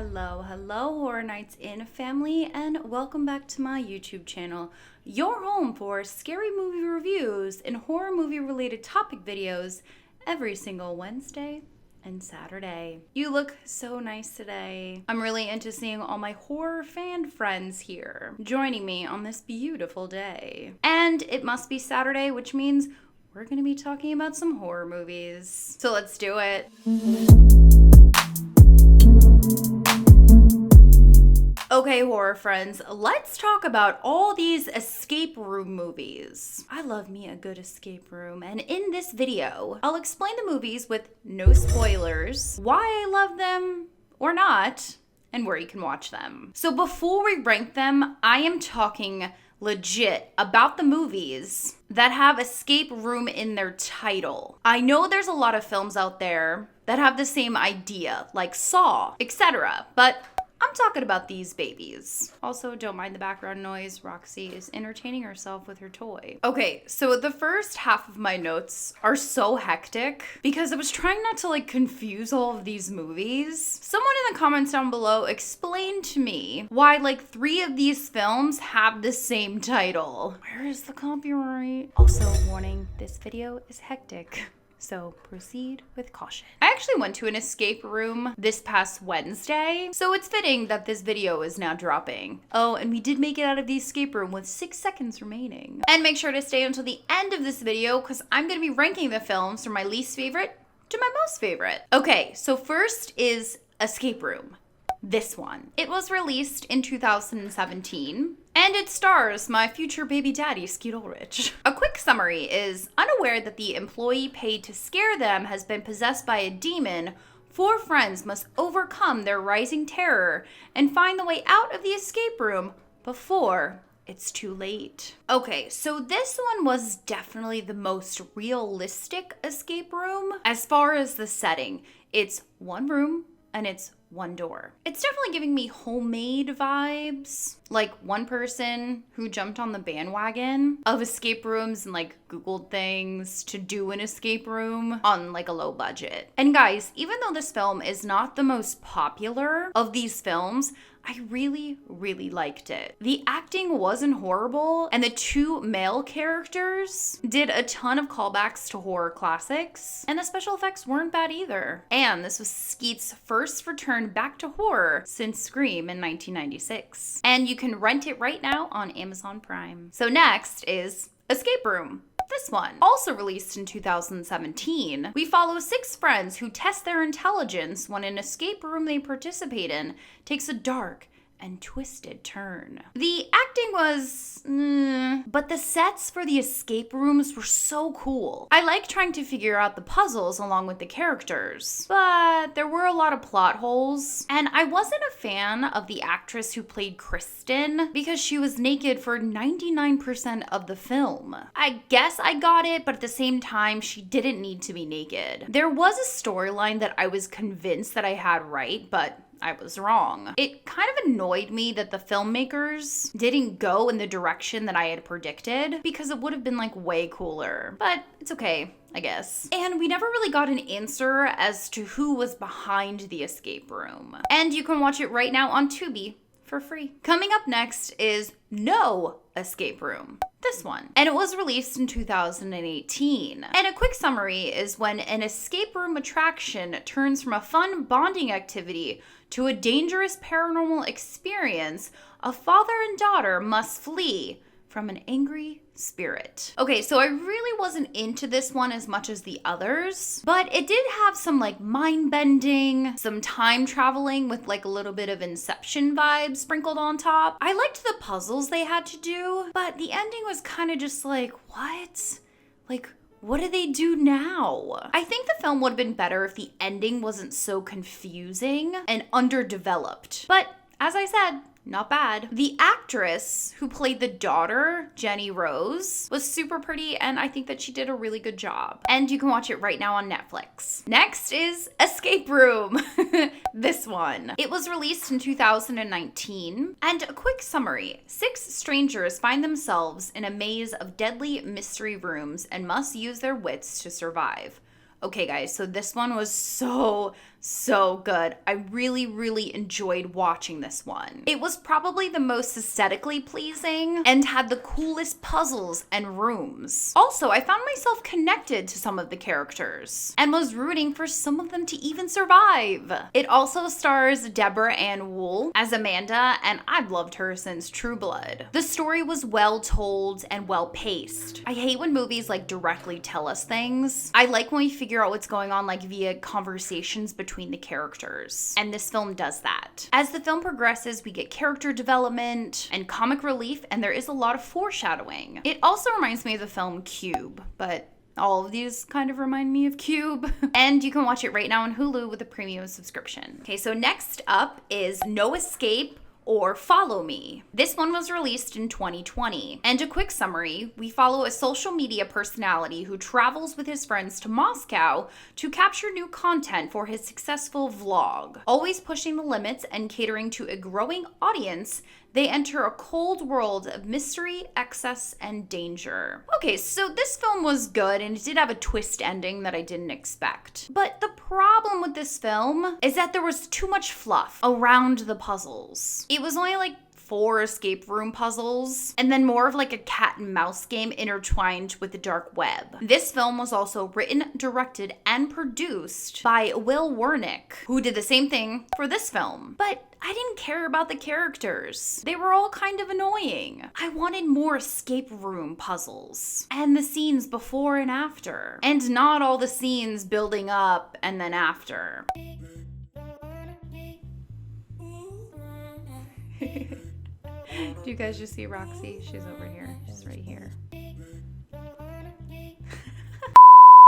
Hello, Horror Nights In family, and welcome back to my YouTube channel, your home for scary movie reviews and horror movie related topic videos every single Wednesday and Saturday. You look so nice today. I'm really into seeing all my horror fan friends here joining me on this beautiful day. And it must be Saturday, which means we're gonna be talking about some horror movies. So let's do it. Okay, horror friends, let's talk about all these escape room movies. I love me a good escape room, and in this video, I'll explain the movies with no spoilers, why I love them or not, and where you can watch them. So before we rank them, I am talking legit about the movies that have escape room in their title. I know there's a lot of films out there that have the same idea, like Saw, etc., but I'm talking about these babies. Also, don't mind the background noise. Roxy is entertaining herself with her toy. Okay, so the first half of my notes are so hectic because I was trying not to confuse all of these movies. Someone in the comments down below explained to me why 3 of these films have the same title. Where is the copyright? Also, warning, this video is hectic, so proceed with caution. I actually went to an escape room this past Wednesday, so it's fitting that this video is now dropping. Oh, and we did make it out of the escape room with 6 seconds remaining. And make sure to stay until the end of this video because I'm gonna be ranking the films from my least favorite to my most favorite. Okay, so first is Escape Room. This one. It was released in 2017, and it stars my future baby daddy, Skeet Ulrich. A quick summary is, unaware that the employee paid to scare them has been possessed by a demon, 4 friends must overcome their rising terror and find the way out of the escape room before it's too late. Okay, so this one was definitely the most realistic escape room as far as the setting. It's one room and it's one door. It's definitely giving me homemade vibes. Like one person who jumped on the bandwagon of escape rooms and Googled things to do an escape room on a low budget. And guys, even though this film is not the most popular of these films, I really, really liked it. The acting wasn't horrible, and the 2 male characters did a ton of callbacks to horror classics, and the special effects weren't bad either. And this was Skeet's first return back to horror since Scream in 1996. And you can rent it right now on Amazon Prime. So next is Escape Room. This one, also released in 2017, we follow 6 friends who test their intelligence when an escape room they participate in takes a dark and twisted turn. The acting was but the sets for the escape rooms were so cool. I like trying to figure out the puzzles along with the characters, but there were a lot of plot holes, and I wasn't a fan of the actress who played Kristen because she was naked for 99% of the film. I guess I got it, but at the same time, she didn't need to be naked. There was a storyline that I was convinced that I had right, but I was wrong. It kind of annoyed me that the filmmakers didn't go in the direction that I had predicted because it would have been way cooler, but it's okay, I guess. And we never really got an answer as to who was behind the escape room. And you can watch it right now on Tubi for free. Coming up next is No Escape Room. This one. And it was released in 2018. And a quick summary is when an escape room attraction turns from a fun bonding activity to a dangerous paranormal experience, a father and daughter must flee from an angry spirit. Okay, so I really wasn't into this one as much as the others, but it did have some mind bending, some time traveling with a little bit of Inception vibes sprinkled on top. I liked the puzzles they had to do, but the ending was kind of just what? What do they do now? I think the film would have been better if the ending wasn't so confusing and underdeveloped. But as I said, not bad. The actress who played the daughter, Jenny Rose, was super pretty, and I think that she did a really good job. And you can watch it right now on Netflix. Next is Escape Room. This one. It was released in 2019. And a quick summary. 6 strangers find themselves in a maze of deadly mystery rooms and must use their wits to survive. Okay guys, so this one was so So good. I really, really enjoyed watching this one. It was probably the most aesthetically pleasing and had the coolest puzzles and rooms. Also, I found myself connected to some of the characters and was rooting for some of them to even survive. It also stars Deborah Ann Wool as Amanda, and I've loved her since True Blood. The story was well told and well paced. I hate when movies like directly tell us things. I like when we figure out what's going on like via conversations between the characters, and this film does that. As the film progresses, we get character development and comic relief, and there is a lot of foreshadowing. It also reminds me of the film Cube, but all of these kind of remind me of Cube. And you can watch it right now on Hulu with a premium subscription. Okay, so next up is No Escape or Follow Me. This one was released in 2020. And a quick summary, we follow a social media personality who travels with his friends to Moscow to capture new content for his successful vlog. Always pushing the limits and catering to a growing audience, they enter a cold world of mystery, excess, and danger. Okay, so this film was good and it did have a twist ending that I didn't expect. But the problem with this film is that there was too much fluff around the puzzles. It was only like 4 escape room puzzles, and then more of like a cat and mouse game intertwined with the dark web. This film was also written, directed, and produced by Will Wernick, who did the same thing for this film. But I didn't care about the characters. They were all kind of annoying. I wanted more escape room puzzles and the scenes before and after, and not all the scenes building up and then after. Do you guys just see Roxy? She's over here. She's right here.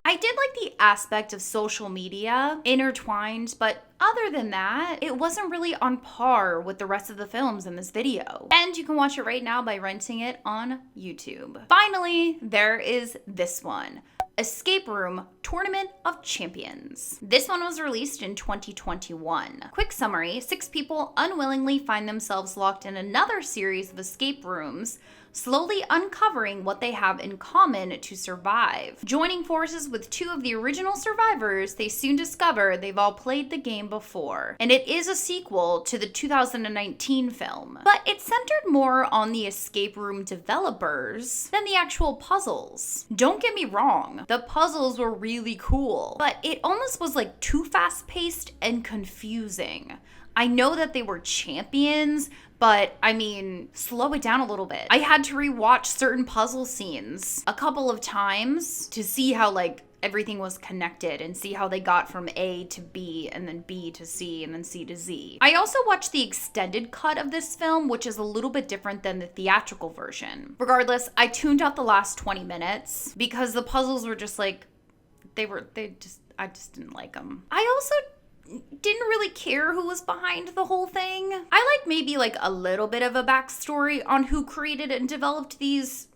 I did like the aspect of social media intertwined, but other than that, it wasn't really on par with the rest of the films in this video. And you can watch it right now by renting it on YouTube. Finally, there is this one. Escape Room Tournament of Champions. This one was released in 2021. Quick summary, 6 people unwillingly find themselves locked in another series of escape rooms, slowly uncovering what they have in common to survive. Joining forces with 2 of the original survivors, they soon discover they've all played the game before. And it is a sequel to the 2019 film. But it's centered more on the escape room developers than the actual puzzles. Don't get me wrong, the puzzles were really cool, but it almost was like too fast-paced and confusing. I know that they were champions, but I mean, slow it down a little bit. I had to rewatch certain puzzle scenes a couple of times to see how like everything was connected and see how they got from A to B and then B to C and then C to Z. I also watched the extended cut of this film, which is a little bit different than the theatrical version. Regardless, I tuned out the last 20 minutes because the puzzles were just like, I just didn't like them. I also didn't really care who was behind the whole thing. I like maybe like a little bit of a backstory on who created and developed these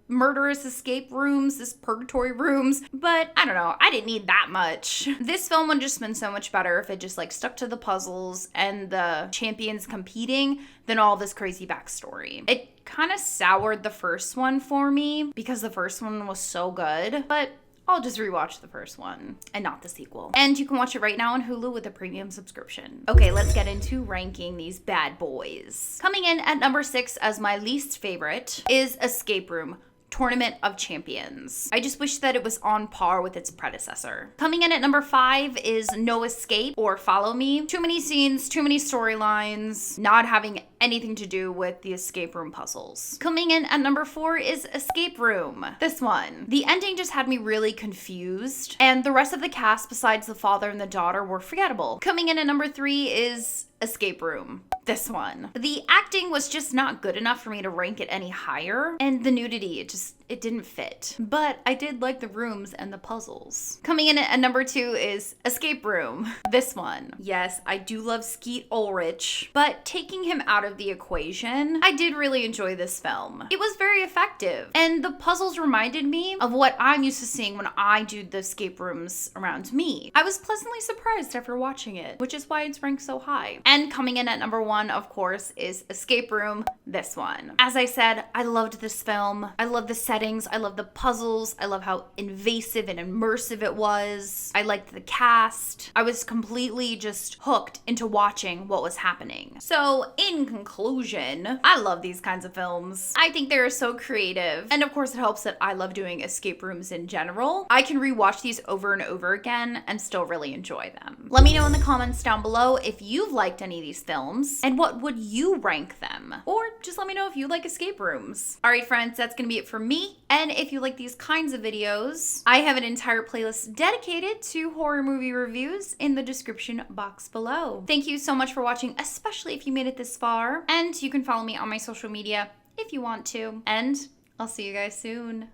murderous escape rooms, this purgatory rooms, but I don't know, I didn't need that much. This film would just been so much better if it just like stuck to the puzzles and the champions competing than all this crazy backstory. It kind of soured the first one for me because the first one was so good, but I'll just rewatch the first one and not the sequel. And you can watch it right now on Hulu with a premium subscription. Okay, let's get into ranking these bad boys. Coming in at number 6 as my least favorite is Escape Room Tournament of Champions. I just wish that it was on par with its predecessor. Coming in at number 5 is No Escape or Follow Me. Too many scenes, too many storylines, not having anything to do with the escape room puzzles. Coming in at number 4 is Escape Room. This one. The ending just had me really confused, and the rest of the cast besides the father and the daughter were forgettable. Coming in at number 3 is Escape Room. This one. The acting was just not good enough for me to rank it any higher, and the nudity, it didn't fit. But I did like the rooms and the puzzles. Coming in at number 2 is Escape Room. This one. Yes, I do love Skeet Ulrich, but taking him out of the equation, I did really enjoy this film. It was very effective, and the puzzles reminded me of what I'm used to seeing when I do the escape rooms around me. I was pleasantly surprised after watching it, which is why it's ranked so high. And coming in at number 1, of course, is Escape Room. This one. As I said, I loved this film. I love the set settings. I love the puzzles. I love how invasive and immersive it was. I liked the cast. I was completely just hooked into watching what was happening. So in conclusion, I love these kinds of films. I think they're so creative. And of course it helps that I love doing escape rooms in general. I can rewatch these over and over again and still really enjoy them. Let me know in the comments down below if you've liked any of these films and what would you rank them? Or just let me know if you like escape rooms. All right, friends, that's gonna be it for me. And if you like these kinds of videos, I have an entire playlist dedicated to horror movie reviews in the description box below. Thank you so much for watching, especially if you made it this far. And you can follow me on my social media if you want to. And I'll see you guys soon.